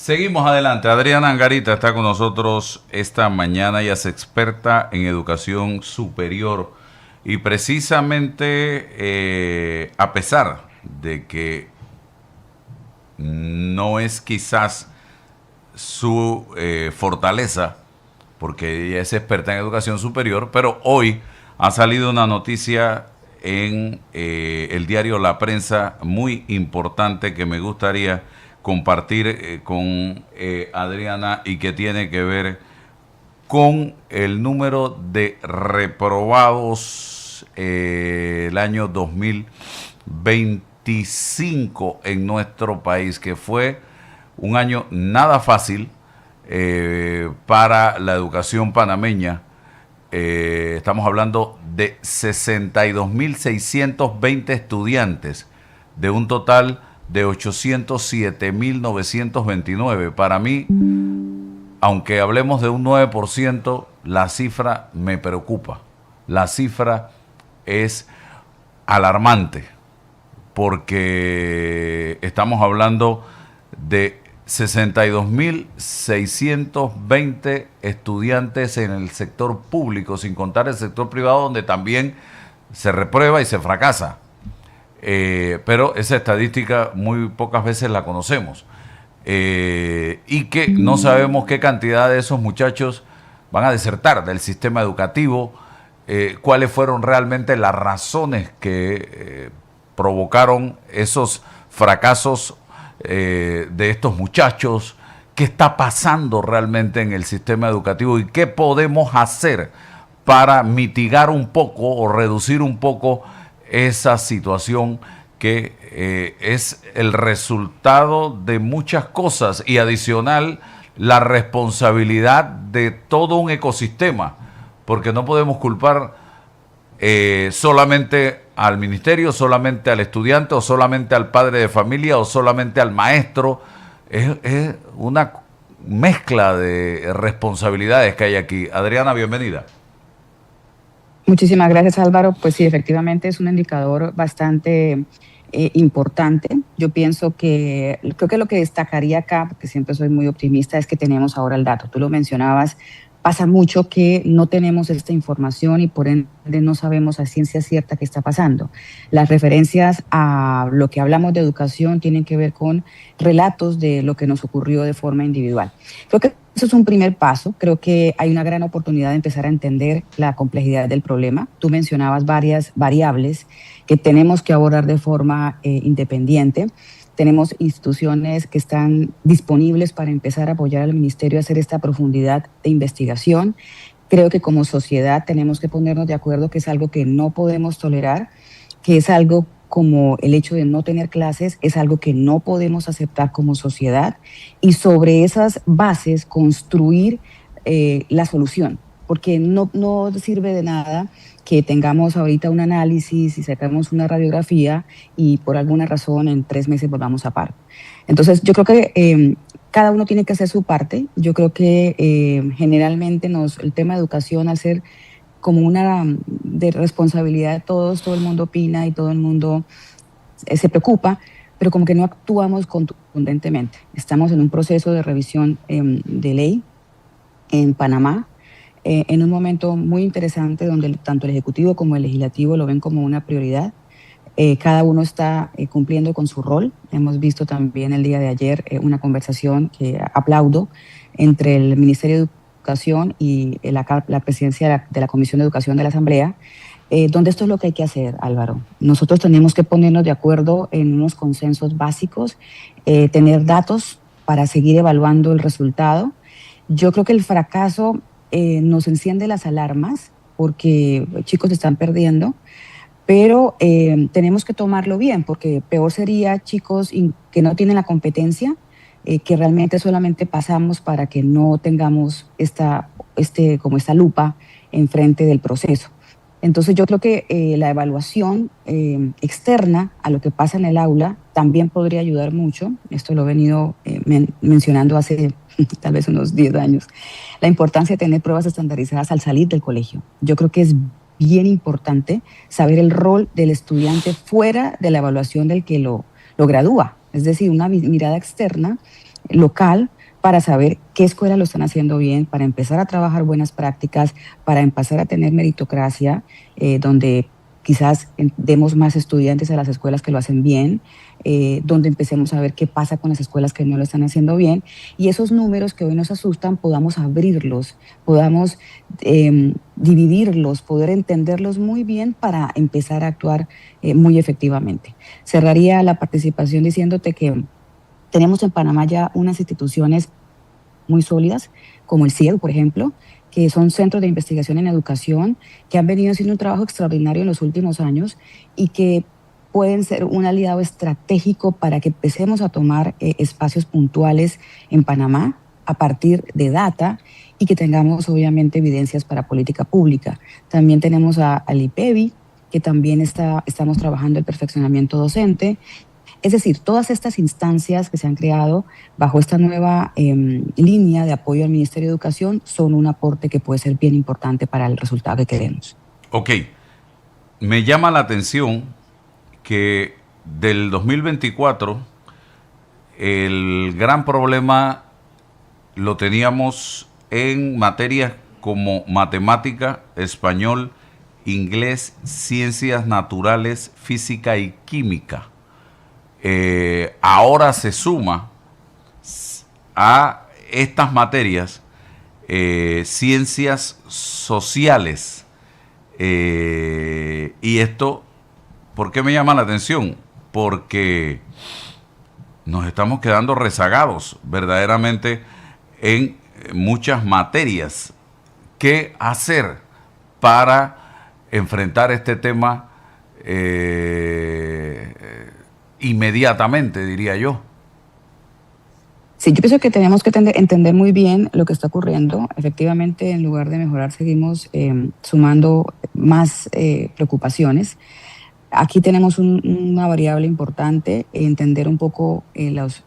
Seguimos adelante. Adriana Angarita está con nosotros esta mañana. Ella es experta en educación superior y precisamente a pesar de que no es quizás su fortaleza, porque ella es experta en educación superior, pero hoy ha salido una noticia en el diario La Prensa muy importante que me gustaría compartir con Adriana y que tiene que ver con el número de reprobados el año 2025 en nuestro país, que fue un año nada fácil para la educación panameña. Estamos hablando de 62.620 estudiantes de un total de 807.929. Para mí, aunque hablemos de un 9%, la cifra me preocupa. La cifra es alarmante porque estamos hablando de 62.620 estudiantes en el sector público, sin contar el sector privado, donde también se reprueba y se fracasa. Pero esa estadística muy pocas veces la conocemos. Y que no sabemos qué cantidad de esos muchachos van a desertar del sistema educativo, cuáles fueron realmente las razones que provocaron esos fracasos de estos muchachos, qué está pasando realmente en el sistema educativo y qué podemos hacer para mitigar un poco o reducir un poco esa situación que es el resultado de muchas cosas y adicional la responsabilidad de todo un ecosistema, porque no podemos culpar solamente al ministerio, solamente al estudiante o solamente al padre de familia o solamente al maestro. Es una mezcla de responsabilidades que hay aquí. Adriana, bienvenida. Muchísimas gracias, Álvaro. Pues sí, efectivamente es un indicador bastante importante. Yo pienso que, creo que lo que destacaría acá, porque siempre soy muy optimista, es que tenemos ahora el dato. Tú lo mencionabas, pasa mucho que no tenemos esta información y por ende no sabemos a ciencia cierta qué está pasando. Las referencias a lo que hablamos de educación tienen que ver con relatos de lo que nos ocurrió de forma individual. Creo que eso es un primer paso. Creo que hay una gran oportunidad de empezar a entender la complejidad del problema. Tú mencionabas varias variables que tenemos que abordar de forma independiente. Tenemos instituciones que están disponibles para empezar a apoyar al ministerio a hacer esta profundidad de investigación. Creo que como sociedad tenemos que ponernos de acuerdo que es algo que no podemos tolerar, que es algo como el hecho de no tener clases, es algo que no podemos aceptar como sociedad y sobre esas bases construir la solución, porque no sirve de nada que tengamos ahorita un análisis y sacamos una radiografía y por alguna razón en 3 meses volvamos a paro. Entonces yo creo que cada uno tiene que hacer su parte. Yo creo que generalmente el tema de educación, al ser como una de responsabilidad de todos, todo el mundo opina y todo el mundo se preocupa, pero como que no actuamos contundentemente. Estamos en un proceso de revisión de ley en Panamá, en un momento muy interesante donde tanto el Ejecutivo como el Legislativo lo ven como una prioridad. Cada uno está cumpliendo con su rol. Hemos visto también el día de ayer una conversación que aplaudo entre el Ministerio de Educación y la presidencia de la Comisión de Educación de la Asamblea, donde esto es lo que hay que hacer, Álvaro. Nosotros tenemos que ponernos de acuerdo en unos consensos básicos, tener datos para seguir evaluando el resultado. Yo creo que el fracaso nos enciende las alarmas porque chicos están perdiendo, pero tenemos que tomarlo bien, porque peor sería chicos que no tienen la competencia, que realmente solamente pasamos para que no tengamos como esta lupa enfrente del proceso. Entonces yo creo que la evaluación externa a lo que pasa en el aula también podría ayudar mucho. Esto lo he venido mencionando hace tal vez unos 10 años. La importancia de tener pruebas estandarizadas al salir del colegio. Yo creo que es bien importante saber el rol del estudiante fuera de la evaluación del que lo gradúa. Es decir, una mirada externa local para saber qué escuelas lo están haciendo bien, para empezar a trabajar buenas prácticas, para empezar a tener meritocracia, donde quizás demos más estudiantes a las escuelas que lo hacen bien, donde empecemos a ver qué pasa con las escuelas que no lo están haciendo bien, y esos números que hoy nos asustan podamos abrirlos, podamos dividirlos, poder entenderlos muy bien para empezar a actuar muy efectivamente. Cerraría la participación diciéndote que tenemos en Panamá ya unas instituciones muy sólidas, como el CIED, por ejemplo, que son centros de investigación en educación, que han venido haciendo un trabajo extraordinario en los últimos años y que pueden ser un aliado estratégico para que empecemos a tomar espacios puntuales en Panamá a partir de data y que tengamos obviamente evidencias para política pública. También tenemos al IPEVI, que también estamos trabajando el perfeccionamiento docente. Es decir, todas estas instancias que se han creado bajo esta nueva línea de apoyo al Ministerio de Educación son un aporte que puede ser bien importante para el resultado que queremos. Ok, me llama la atención que del 2024 el gran problema lo teníamos en materias como matemática, español, inglés, ciencias naturales, física y química. Ahora se suma a estas materias ciencias sociales. Y esto, ¿por qué me llama la atención? Porque nos estamos quedando rezagados verdaderamente en muchas materias. ¿Qué hacer para enfrentar este tema inmediatamente, diría yo? Sí, yo pienso que tenemos que entender muy bien lo que está ocurriendo. Efectivamente, en lugar de mejorar, seguimos sumando más preocupaciones. Aquí tenemos una variable importante, entender un poco las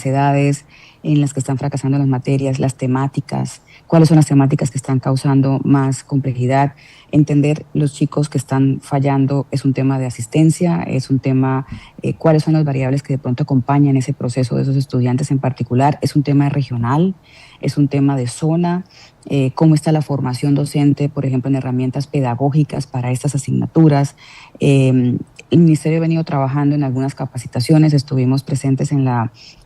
edades en las que están fracasando las materias, las temáticas, cuáles son las temáticas que están causando más complejidad. Entender los chicos que están fallando es un tema de asistencia, es un tema, cuáles son las variables que de pronto acompañan ese proceso de esos estudiantes en particular, es un tema regional, es un tema de zona, cómo está la formación docente, por ejemplo, en herramientas pedagógicas para estas asignaturas. El Ministerio ha venido trabajando en algunas capacitaciones, estuvimos presentes en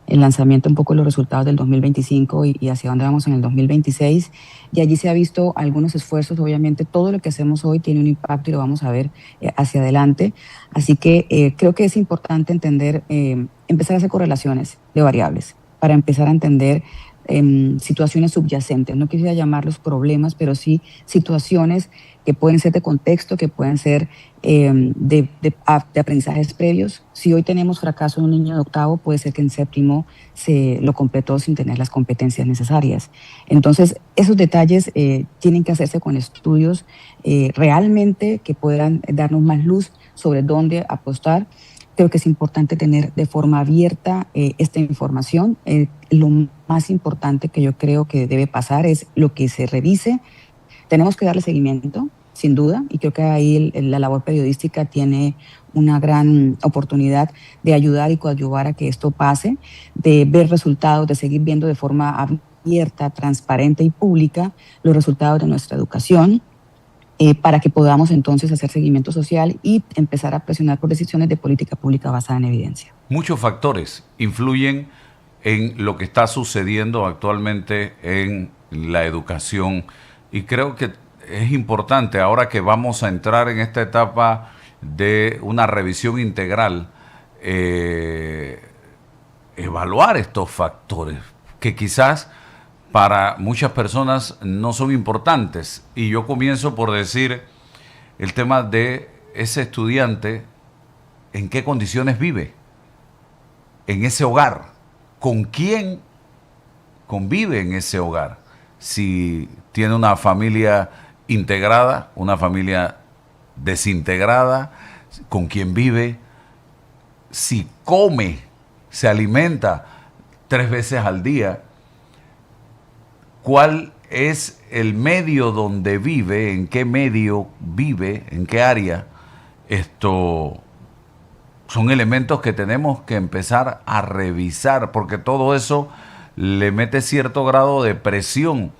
el lanzamiento un poco de los resultados del 2025 y hacia dónde vamos en el 2026, y allí se ha visto algunos esfuerzos. Obviamente todo lo que hacemos hoy tiene un impacto y lo vamos a ver hacia adelante, así que creo que es importante entender, empezar a hacer correlaciones de variables para empezar a entender situaciones subyacentes. No quisiera llamarlos problemas, pero sí situaciones que pueden ser de contexto, que pueden ser de aprendizajes previos. Si hoy tenemos fracaso en un niño de octavo, puede ser que en séptimo se lo completó sin tener las competencias necesarias. Entonces, esos detalles tienen que hacerse con estudios realmente que puedan darnos más luz sobre dónde apostar. Creo que es importante tener de forma abierta esta información. Lo más importante que yo creo que debe pasar es lo que se revise. Tenemos que darle seguimiento, sin duda, y creo que ahí la labor periodística tiene una gran oportunidad de ayudar y coadyuvar a que esto pase, de ver resultados, de seguir viendo de forma abierta, transparente y pública los resultados de nuestra educación, para que podamos entonces hacer seguimiento social y empezar a presionar por decisiones de política pública basada en evidencia. Muchos factores influyen en lo que está sucediendo actualmente en la educación, y creo que es importante, ahora que vamos a entrar en esta etapa de una revisión integral, evaluar estos factores que quizás para muchas personas no son importantes. Y yo comienzo por decir el tema de ese estudiante, en qué condiciones vive, en ese hogar, con quién convive en ese hogar, si tiene una familia integrada, una familia desintegrada, con quién vive, si come, se alimenta 3 veces al día, cuál es el medio donde vive, en qué medio vive, en qué área, son elementos que tenemos que empezar a revisar, porque todo eso le mete cierto grado de presión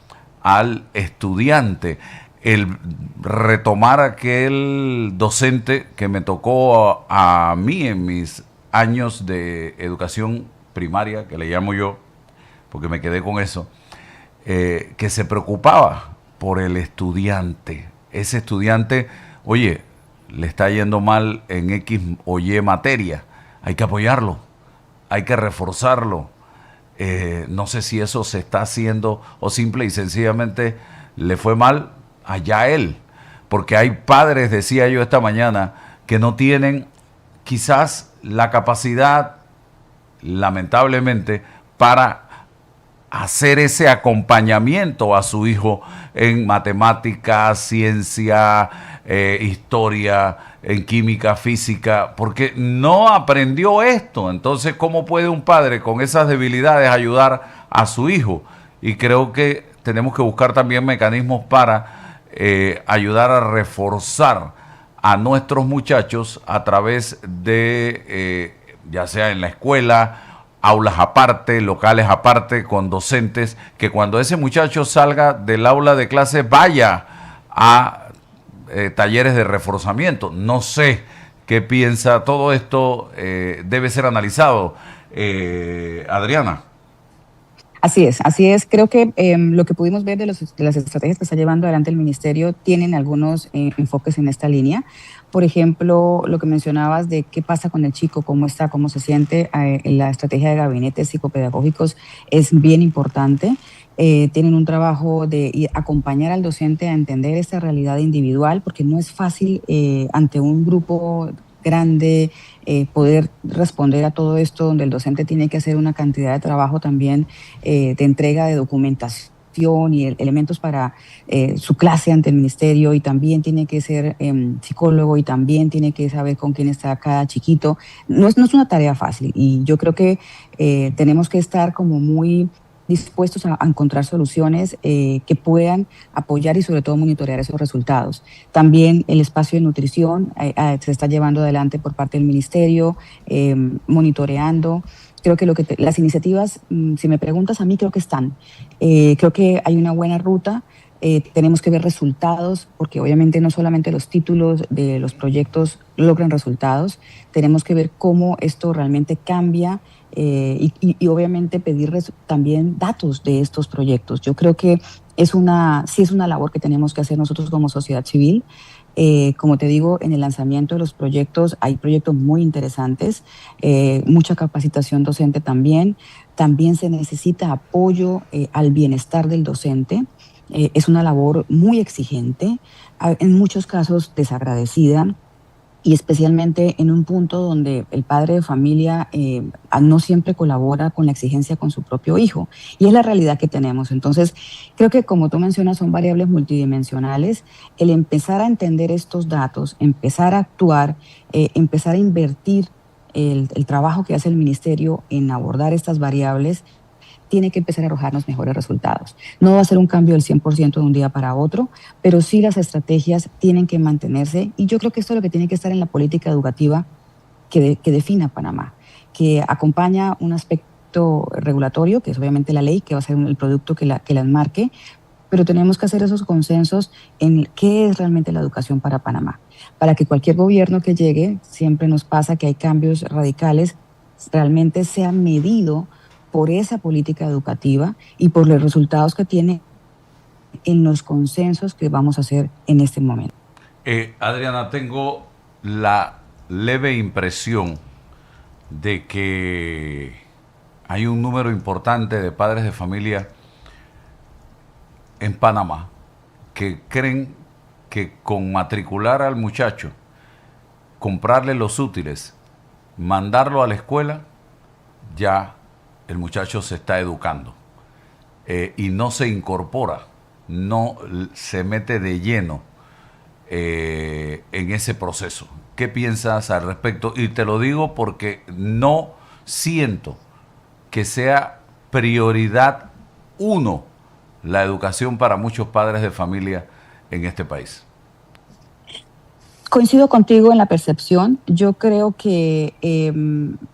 al estudiante. El retomar aquel docente que me tocó a mí en mis años de educación primaria, que le llamo yo, porque me quedé con eso, que se preocupaba por el estudiante. Ese estudiante, oye, le está yendo mal en X o Y materia, hay que apoyarlo, hay que reforzarlo. No sé si eso se está haciendo o simple y sencillamente le fue mal allá él, porque hay padres, decía yo esta mañana, que no tienen quizás la capacidad, lamentablemente, para hacer ese acompañamiento a su hijo en matemáticas, ciencia, historia, en química, física, porque no aprendió esto. Entonces, ¿cómo puede un padre con esas debilidades ayudar a su hijo? Y creo que tenemos que buscar también mecanismos para ayudar a reforzar a nuestros muchachos a través de, ya sea en la escuela, aulas aparte, locales aparte, con docentes, que cuando ese muchacho salga del aula de clase vaya a talleres de reforzamiento. No sé qué piensa, todo esto debe ser analizado. Adriana. Así es, así es. Creo que lo que pudimos ver de las estrategias que está llevando adelante el Ministerio tienen algunos enfoques en esta línea. Por ejemplo, lo que mencionabas de qué pasa con el chico, cómo está, cómo se siente, la estrategia de gabinetes psicopedagógicos es bien importante. Tienen un trabajo de acompañar al docente a entender esta realidad individual, porque no es fácil ante un grupo grande poder responder a todo esto, donde el docente tiene que hacer una cantidad de trabajo también de entrega de documentación y elementos para su clase ante el ministerio, y también tiene que ser psicólogo, y también tiene que saber con quién está cada chiquito. No es una tarea fácil, y yo creo que tenemos que estar como muy dispuestos a encontrar soluciones que puedan apoyar y sobre todo monitorear esos resultados. También el espacio de nutrición se está llevando adelante por parte del ministerio, monitoreando. Creo que las iniciativas, si me preguntas a mí, creo que están. Creo que hay una buena ruta. Tenemos que ver resultados, porque obviamente no solamente los títulos de los proyectos logran resultados, tenemos que ver cómo esto realmente cambia y obviamente pedir también datos de estos proyectos. Yo creo que sí es una labor que tenemos que hacer nosotros como sociedad civil. Como te digo, en el lanzamiento de los proyectos hay proyectos muy interesantes, mucha capacitación docente también. También se necesita apoyo al bienestar del docente. Es una labor muy exigente, en muchos casos desagradecida, y especialmente en un punto donde el padre de familia no siempre colabora con la exigencia con su propio hijo. Y es la realidad que tenemos. Entonces, creo que como tú mencionas, son variables multidimensionales. El empezar a entender estos datos, empezar a actuar, empezar a invertir el trabajo que hace el ministerio en abordar estas variables, tiene que empezar a arrojarnos mejores resultados. No va a ser un cambio del 100% de un día para otro, pero sí las estrategias tienen que mantenerse, y yo creo que esto es lo que tiene que estar en la política educativa que defina Panamá, que acompaña un aspecto regulatorio, que es obviamente la ley, que va a ser el producto que la enmarque, pero tenemos que hacer esos consensos en qué es realmente la educación para Panamá, para que cualquier gobierno que llegue, siempre nos pasa que hay cambios radicales, realmente sea medido por esa política educativa y por los resultados que tiene en los consensos que vamos a hacer en este momento. Adriana, tengo la leve impresión de que hay un número importante de padres de familia en Panamá que creen que con matricular al muchacho, comprarle los útiles, mandarlo a la escuela, ya el muchacho se está educando y no se incorpora, no se mete de lleno en ese proceso. ¿Qué piensas al respecto? Y te lo digo porque no siento que sea prioridad uno la educación para muchos padres de familia en este país. Coincido contigo en la percepción. Yo creo que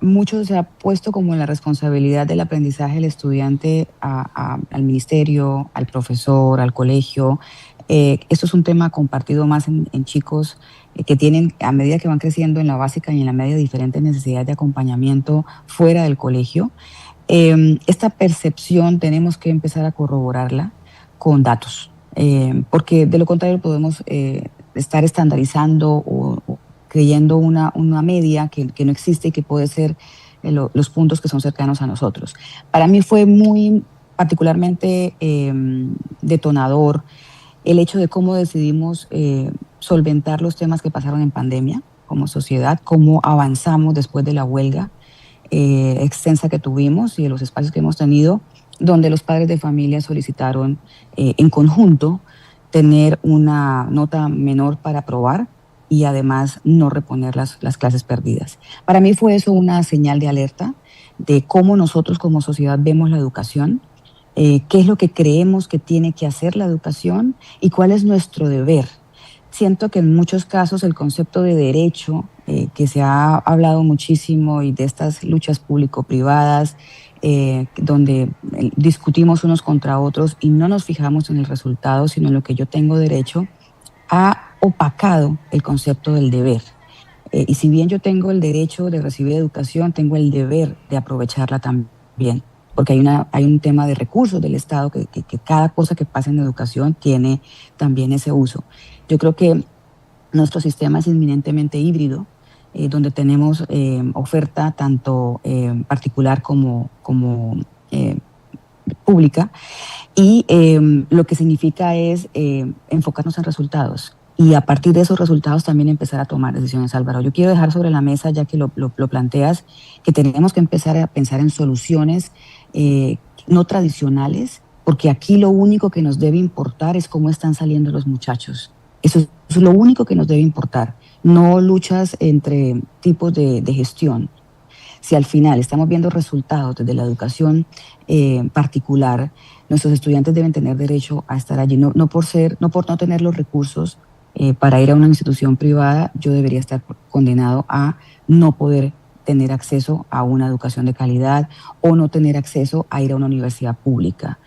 mucho se ha puesto como en la responsabilidad del aprendizaje del estudiante al ministerio, al profesor, al colegio. Esto es un tema compartido más en chicos que tienen, a medida que van creciendo en la básica y en la media, diferentes necesidades de acompañamiento fuera del colegio. Esta percepción tenemos que empezar a corroborarla con datos, porque de lo contrario podemos estar estandarizando o creyendo una media que no existe y que puede ser los puntos que son cercanos a nosotros. Para mí fue muy particularmente detonador el hecho de cómo decidimos solventar los temas que pasaron en pandemia como sociedad, cómo avanzamos después de la huelga extensa que tuvimos y de los espacios que hemos tenido, donde los padres de familia solicitaron en conjunto tener una nota menor para aprobar y además no reponer las clases perdidas. Para mí fue eso una señal de alerta de cómo nosotros como sociedad vemos la educación, qué es lo que creemos que tiene que hacer la educación y cuál es nuestro deber. Siento que en muchos casos el concepto de derecho, que se ha hablado muchísimo, y de estas luchas público-privadas, donde discutimos unos contra otros y no nos fijamos en el resultado, sino en lo que yo tengo derecho, ha opacado el concepto del deber. Y si bien yo tengo el derecho de recibir educación, tengo el deber de aprovecharla también, porque hay un tema de recursos del Estado que cada cosa que pasa en educación tiene también ese uso. Yo creo que nuestro sistema es inminentemente híbrido, donde tenemos oferta tanto particular como pública, y lo que significa es enfocarnos en resultados y a partir de esos resultados también empezar a tomar decisiones, Álvaro. Yo quiero dejar sobre la mesa, ya que lo planteas, que tenemos que empezar a pensar en soluciones no tradicionales, porque aquí lo único que nos debe importar es cómo están saliendo los muchachos. Eso es lo único que nos debe importar, no luchas entre tipos de gestión. Si al final estamos viendo resultados desde la educación particular, nuestros estudiantes deben tener derecho a estar allí, no por no tener los recursos para ir a una institución privada. Yo debería estar condenado a no poder tener acceso a una educación de calidad o no tener acceso a ir a una universidad pública.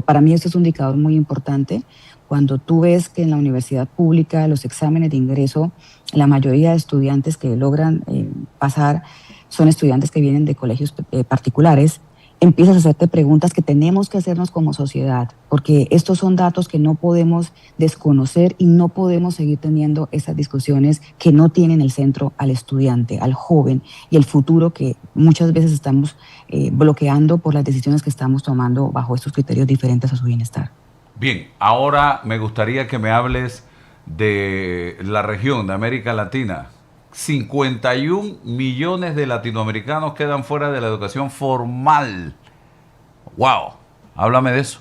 Para mí esto es un indicador muy importante. Cuando tú ves que en la universidad pública los exámenes de ingreso, la mayoría de estudiantes que logran pasar son estudiantes que vienen de colegios particulares, empiezas a hacerte preguntas que tenemos que hacernos como sociedad, porque estos son datos que no podemos desconocer y no podemos seguir teniendo esas discusiones que no tienen el centro al estudiante, al joven y el futuro que muchas veces estamos bloqueando por las decisiones que estamos tomando bajo estos criterios diferentes a su bienestar. Bien, ahora me gustaría que me hables de la región de América Latina. 51 millones de latinoamericanos quedan fuera de la educación formal. ¡Wow! Háblame de eso.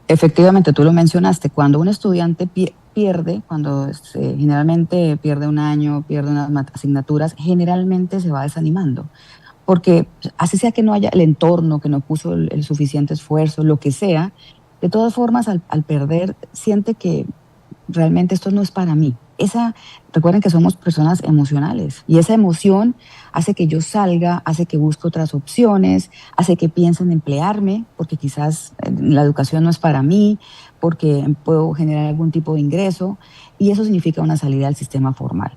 Efectivamente, tú lo mencionaste, cuando un estudiante pierde, cuando generalmente pierde un año, pierde unas asignaturas, generalmente se va desanimando, porque así sea que no haya el entorno, que no puso el suficiente esfuerzo, lo que sea, de todas formas al perder siente que realmente esto no es para mí. Recuerden que somos personas emocionales y esa emoción hace que yo salga, hace que busque otras opciones, hace que piense en emplearme, porque quizás la educación no es para mí, porque puedo generar algún tipo de ingreso, y eso significa una salida al sistema formal.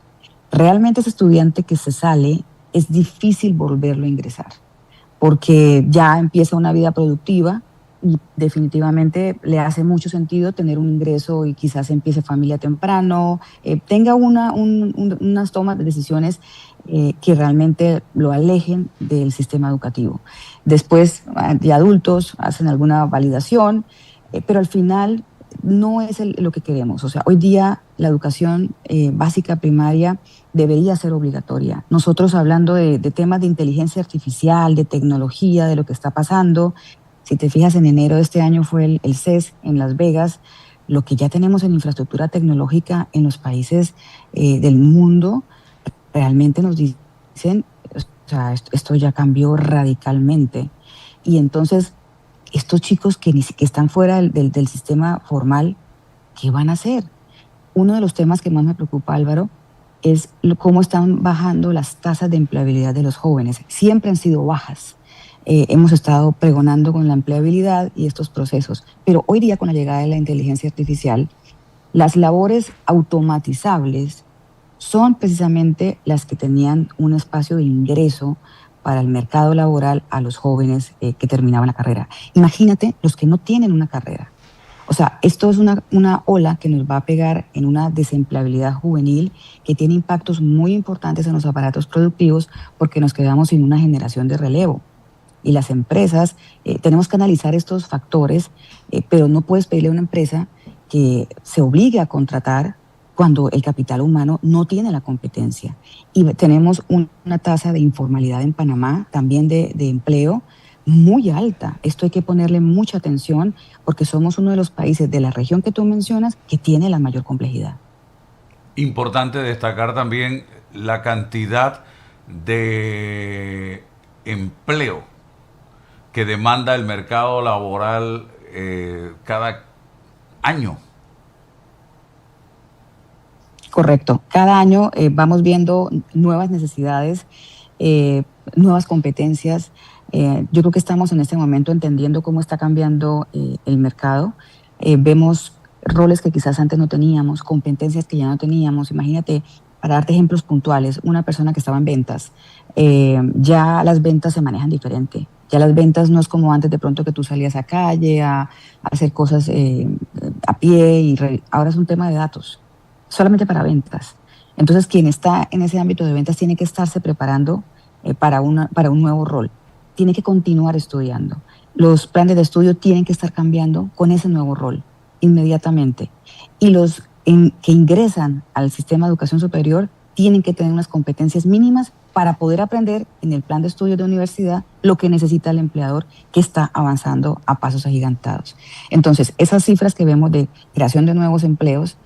Realmente ese estudiante que se sale, es difícil volverlo a ingresar, porque ya empieza una vida productiva y definitivamente le hace mucho sentido tener un ingreso y quizás empiece familia temprano, tenga unas tomas de decisiones que realmente lo alejen del sistema educativo. Después, de adultos, hacen alguna validación, pero al final no es lo que queremos. O sea, hoy día la educación básica primaria debería ser obligatoria. Nosotros hablando de temas de inteligencia artificial, de tecnología, de lo que está pasando. Si te fijas, en enero de este año fue el CES en Las Vegas. Lo que ya tenemos en infraestructura tecnológica en los países del mundo, realmente nos dicen, o sea, esto ya cambió radicalmente. Y entonces, estos chicos que están fuera del sistema formal, ¿qué van a hacer? uno de los temas que más me preocupa, Álvaro, es cómo están bajando las tasas de empleabilidad de los jóvenes. Siempre han sido bajas. Hemos estado pregonando con la empleabilidad y estos procesos, pero hoy día con la llegada de la inteligencia artificial, las labores automatizables son precisamente las que tenían un espacio de ingreso para el mercado laboral a los jóvenes que terminaban la carrera. Imagínate los que no tienen una carrera. O sea, esto es una ola que nos va a pegar en una desempleabilidad juvenil que tiene impactos muy importantes en los aparatos productivos porque nos quedamos sin una generación de relevo. Y las empresas, tenemos que analizar estos factores, pero no puedes pedirle a una empresa que se obligue a contratar cuando el capital humano no tiene la competencia. Y tenemos una tasa de informalidad en Panamá, también de empleo, muy alta. Esto hay que ponerle mucha atención porque somos uno de los países de la región que tú mencionas que tiene la mayor complejidad. Importante destacar también la cantidad de empleo que demanda el mercado laboral cada año. Correcto. Cada año vamos viendo nuevas necesidades, nuevas competencias. Yo creo que estamos en este momento entendiendo cómo está cambiando el mercado. Vemos roles que quizás antes no teníamos, competencias que ya no teníamos. Imagínate, para darte ejemplos puntuales, una persona que estaba en ventas, ya las ventas se manejan diferente. Ya las ventas no es como antes de pronto que tú salías a calle a hacer cosas a pie y ahora es un tema de datos, solamente para ventas. Entonces, quien está en ese ámbito de ventas tiene que estarse preparando para un nuevo rol. Tiene que continuar estudiando. Los planes de estudio tienen que estar cambiando con ese nuevo rol inmediatamente. Y los que ingresan al sistema de educación superior tienen que tener unas competencias mínimas para poder aprender en el plan de estudios de universidad lo que necesita el empleador que está avanzando a pasos agigantados. Entonces, esas cifras que vemos de creación de nuevos empleos,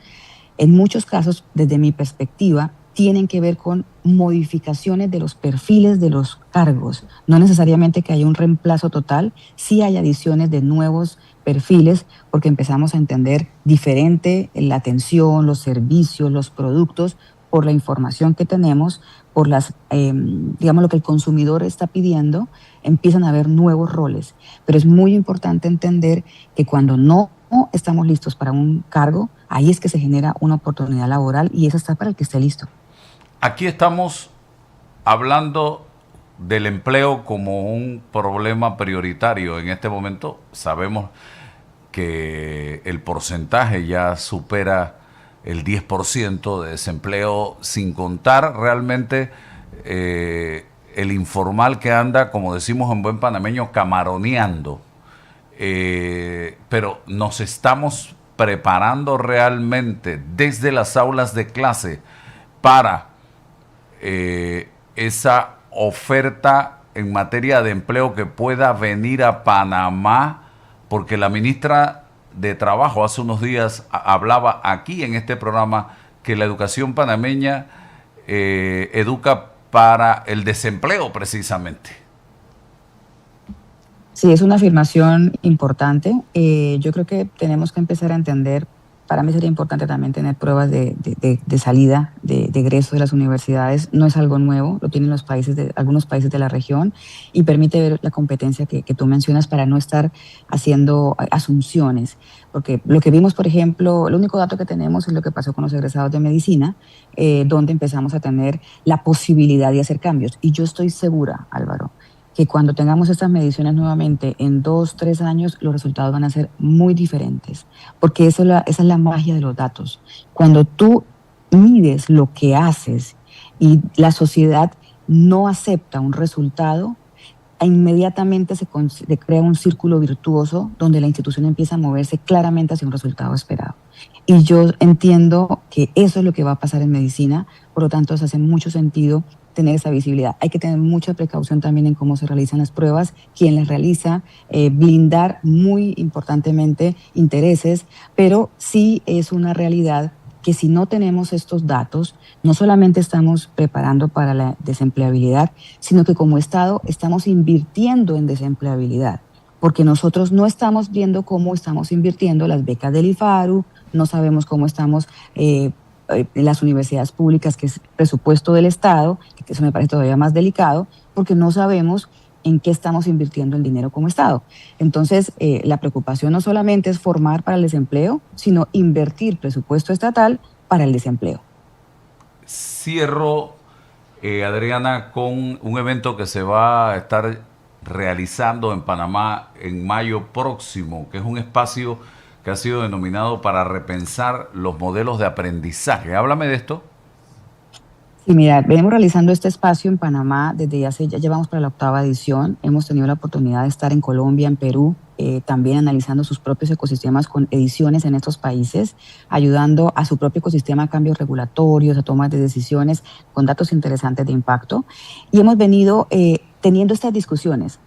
en muchos casos, desde mi perspectiva, tienen que ver con modificaciones de los perfiles de los cargos. No necesariamente que haya un reemplazo total, sí hay adiciones de nuevos perfiles porque empezamos a entender diferente la atención, los servicios, los productos, por la información que tenemos, por las, digamos, lo que el consumidor está pidiendo, empiezan a haber nuevos roles. Pero es muy importante entender que cuando no estamos listos para un cargo, ahí es que se genera una oportunidad laboral y esa está para el que esté listo. Aquí estamos hablando del empleo como un problema prioritario. En este momento sabemos que el porcentaje ya supera el 10% de desempleo, sin contar realmente el informal que anda, como decimos en buen panameño, camaroneando. Pero nos estamos preparando realmente desde las aulas de clase para esa oferta en materia de empleo que pueda venir a Panamá, porque la ministra de Trabajo hace unos días hablaba aquí en este programa que la educación panameña educa para el desempleo precisamente. Sí, es una afirmación importante. Yo creo que tenemos que empezar a entender, para mí sería importante también tener pruebas de salida, de egreso de las universidades. No es algo nuevo, lo tienen algunos países de la región y permite ver la competencia que tú mencionas para no estar haciendo asunciones. Porque lo que vimos, por ejemplo, el único dato que tenemos es lo que pasó con los egresados de medicina, donde empezamos a tener la posibilidad de hacer cambios. Y yo estoy segura, Álvaro, que cuando tengamos estas mediciones nuevamente en 2, 3 años, los resultados van a ser muy diferentes, porque esa es la magia de los datos. Cuando tú mides lo que haces y la sociedad no acepta un resultado, inmediatamente se crea un círculo virtuoso donde la institución empieza a moverse claramente hacia un resultado esperado. Y yo entiendo que eso es lo que va a pasar en medicina, por lo tanto, eso hace mucho sentido tener esa visibilidad. Hay que tener mucha precaución también en cómo se realizan las pruebas, quién las realiza, blindar muy importantemente intereses, pero sí es una realidad que si no tenemos estos datos, no solamente estamos preparando para la desempleabilidad, sino que como Estado estamos invirtiendo en desempleabilidad, porque nosotros no estamos viendo cómo estamos invirtiendo las becas del IFARU, no sabemos cómo estamos en las universidades públicas, que es presupuesto del Estado, que eso me parece todavía más delicado, porque no sabemos en qué estamos invirtiendo el dinero como Estado. Entonces, la preocupación no solamente es formar para el desempleo, sino invertir presupuesto estatal para el desempleo. Cierro, Adriana, con un evento que se va a estar realizando en Panamá en mayo próximo, que es un espacio que ha sido denominado para repensar los modelos de aprendizaje. Háblame de esto. Y mira, venimos realizando este espacio en Panamá desde ya llevamos para la 8ª edición. Hemos tenido la oportunidad de estar en Colombia, en Perú, también analizando sus propios ecosistemas con ediciones en estos países, ayudando a su propio ecosistema a cambios regulatorios, a tomas de decisiones con datos interesantes de impacto. Y hemos venido teniendo estas discusiones.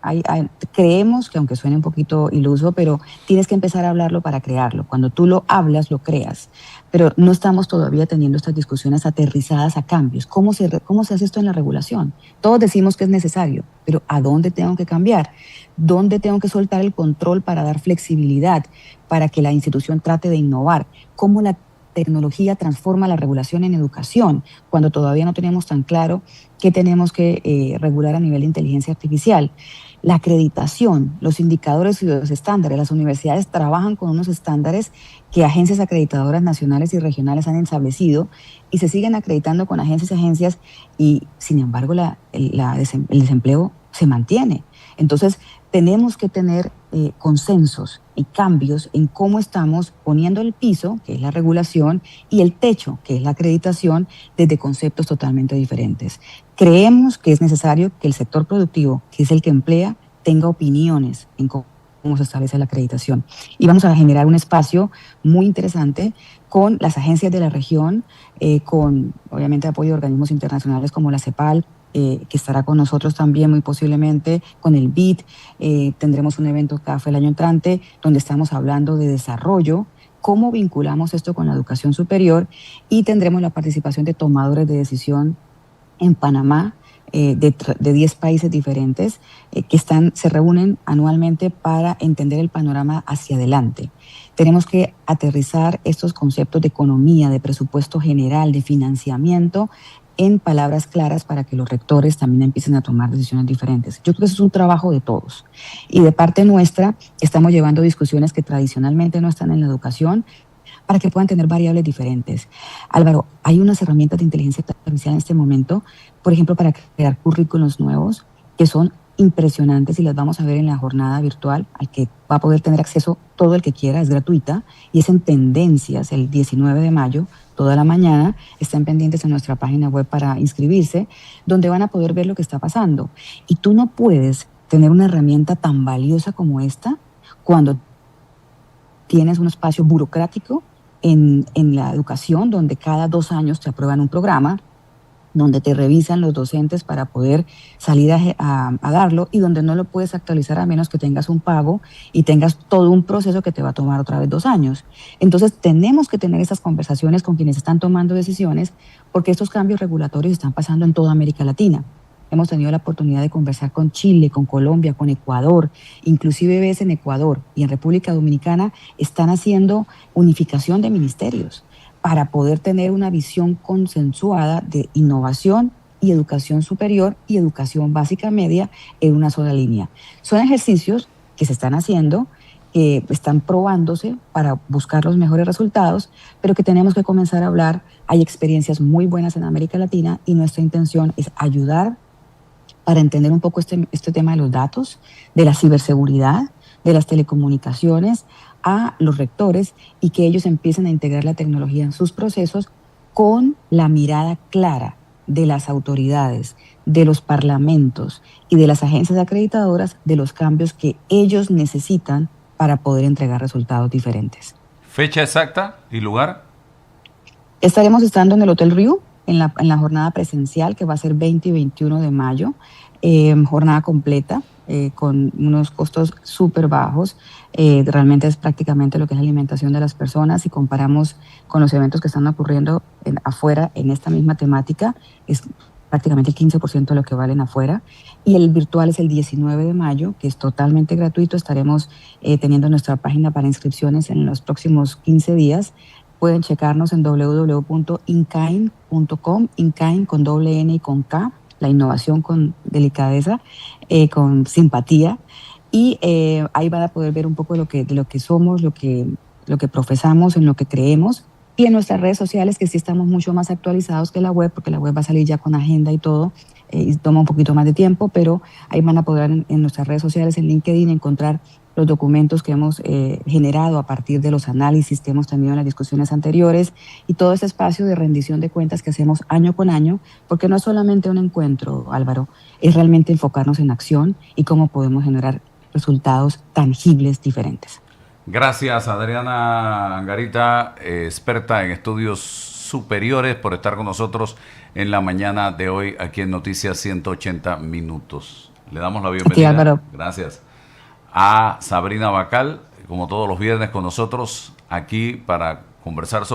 Creemos que, aunque suene un poquito iluso, pero tienes que empezar a hablarlo para crearlo. Cuando tú lo hablas, lo creas. Pero no estamos todavía teniendo estas discusiones aterrizadas a cambios. ¿Cómo se hace esto en la regulación? Todos decimos que es necesario, pero ¿a dónde tengo que cambiar? ¿Dónde tengo que soltar el control para dar flexibilidad, para que la institución trate de innovar? ¿Cómo la tecnología transforma la regulación en educación, cuando todavía no tenemos tan claro qué tenemos que regular a nivel de inteligencia artificial? La acreditación, los indicadores y los estándares. Las universidades trabajan con unos estándares que agencias acreditadoras nacionales y regionales han establecido y se siguen acreditando con agencias y, sin embargo, el desempleo se mantiene. Entonces, tenemos que tener consensos y cambios en cómo estamos poniendo el piso, que es la regulación, y el techo, que es la acreditación, desde conceptos totalmente diferentes. Creemos que es necesario que el sector productivo, que es el que emplea, tenga opiniones en cómo se establece la acreditación. Y vamos a generar un espacio muy interesante con las agencias de la región, con obviamente apoyo de organismos internacionales como la CEPAL, que estará con nosotros también muy posiblemente, con el BID. Tendremos un evento CAFE el año entrante donde estamos hablando de desarrollo, cómo vinculamos esto con la educación superior, y tendremos la participación de tomadores de decisión en Panamá, de 10 países diferentes que se reúnen anualmente para entender el panorama hacia adelante. Tenemos que aterrizar estos conceptos de economía, de presupuesto general, de financiamiento, en palabras claras para que los rectores también empiecen a tomar decisiones diferentes. Yo creo que eso es un trabajo de todos. Y de parte nuestra, estamos llevando discusiones que tradicionalmente no están en la educación para que puedan tener variables diferentes. Álvaro, hay unas herramientas de inteligencia artificial en este momento, por ejemplo, para crear currículos nuevos, que son impresionantes y las vamos a ver en la jornada virtual, al que va a poder tener acceso todo el que quiera, es gratuita, y es en Tendencias el 19 de mayo, toda la mañana. Están pendientes en nuestra página web para inscribirse, donde van a poder ver lo que está pasando. Y tú no puedes tener una herramienta tan valiosa como esta cuando tienes un espacio burocrático en la educación, donde cada 2 años te aprueban un programa, donde te revisan los docentes para poder salir a darlo, y donde no lo puedes actualizar a menos que tengas un pago y tengas todo un proceso que te va a tomar otra vez 2 años. Entonces tenemos que tener esas conversaciones con quienes están tomando decisiones, porque estos cambios regulatorios están pasando en toda América Latina. Hemos tenido la oportunidad de conversar con Chile, con Colombia, con Ecuador, inclusive ves en Ecuador y en República Dominicana están haciendo unificación de ministerios para poder tener una visión consensuada de innovación y educación superior y educación básica media en una sola línea. Son ejercicios que se están haciendo, que están probándose para buscar los mejores resultados, pero que tenemos que comenzar a hablar. Hay experiencias muy buenas en América Latina y nuestra intención es ayudar para entender un poco este tema de los datos, de la ciberseguridad, de las telecomunicaciones, a los rectores, y que ellos empiecen a integrar la tecnología en sus procesos con la mirada clara de las autoridades, de los parlamentos y de las agencias acreditadoras de los cambios que ellos necesitan para poder entregar resultados diferentes. ¿Fecha exacta y lugar? Estaremos estando en el Hotel Rio en la jornada presencial, que va a ser 20 y 21 de mayo, jornada completa, con unos costos súper bajos. Realmente es prácticamente lo que es la alimentación de las personas. Si comparamos con los eventos que están ocurriendo afuera en esta misma temática, es prácticamente el 15% de lo que valen afuera. Y el virtual es el 19 de mayo, que es totalmente gratuito. Estaremos teniendo nuestra página para inscripciones en los próximos 15 días. Pueden checarnos en www.inkind.com, Inkind con doble N y con K, la innovación con delicadeza, con simpatía. Y ahí van a poder ver un poco de lo que somos, lo que profesamos, en lo que creemos. Y en nuestras redes sociales, que sí estamos mucho más actualizados que la web, porque la web va a salir ya con agenda y todo, y toma un poquito más de tiempo, pero ahí van a poder en nuestras redes sociales, en LinkedIn, encontrar los documentos que hemos generado a partir de los análisis que hemos tenido en las discusiones anteriores y todo ese espacio de rendición de cuentas que hacemos año con año, porque no es solamente un encuentro, Álvaro, es realmente enfocarnos en acción y cómo podemos generar resultados tangibles diferentes. Gracias, Adriana Angarita, experta en estudios superiores, por estar con nosotros en la mañana de hoy aquí en Noticias 180 Minutos. Le damos la bienvenida. Aquí, Álvaro. Gracias. A Sabrina Bacal, como todos los viernes con nosotros, aquí para conversar sobre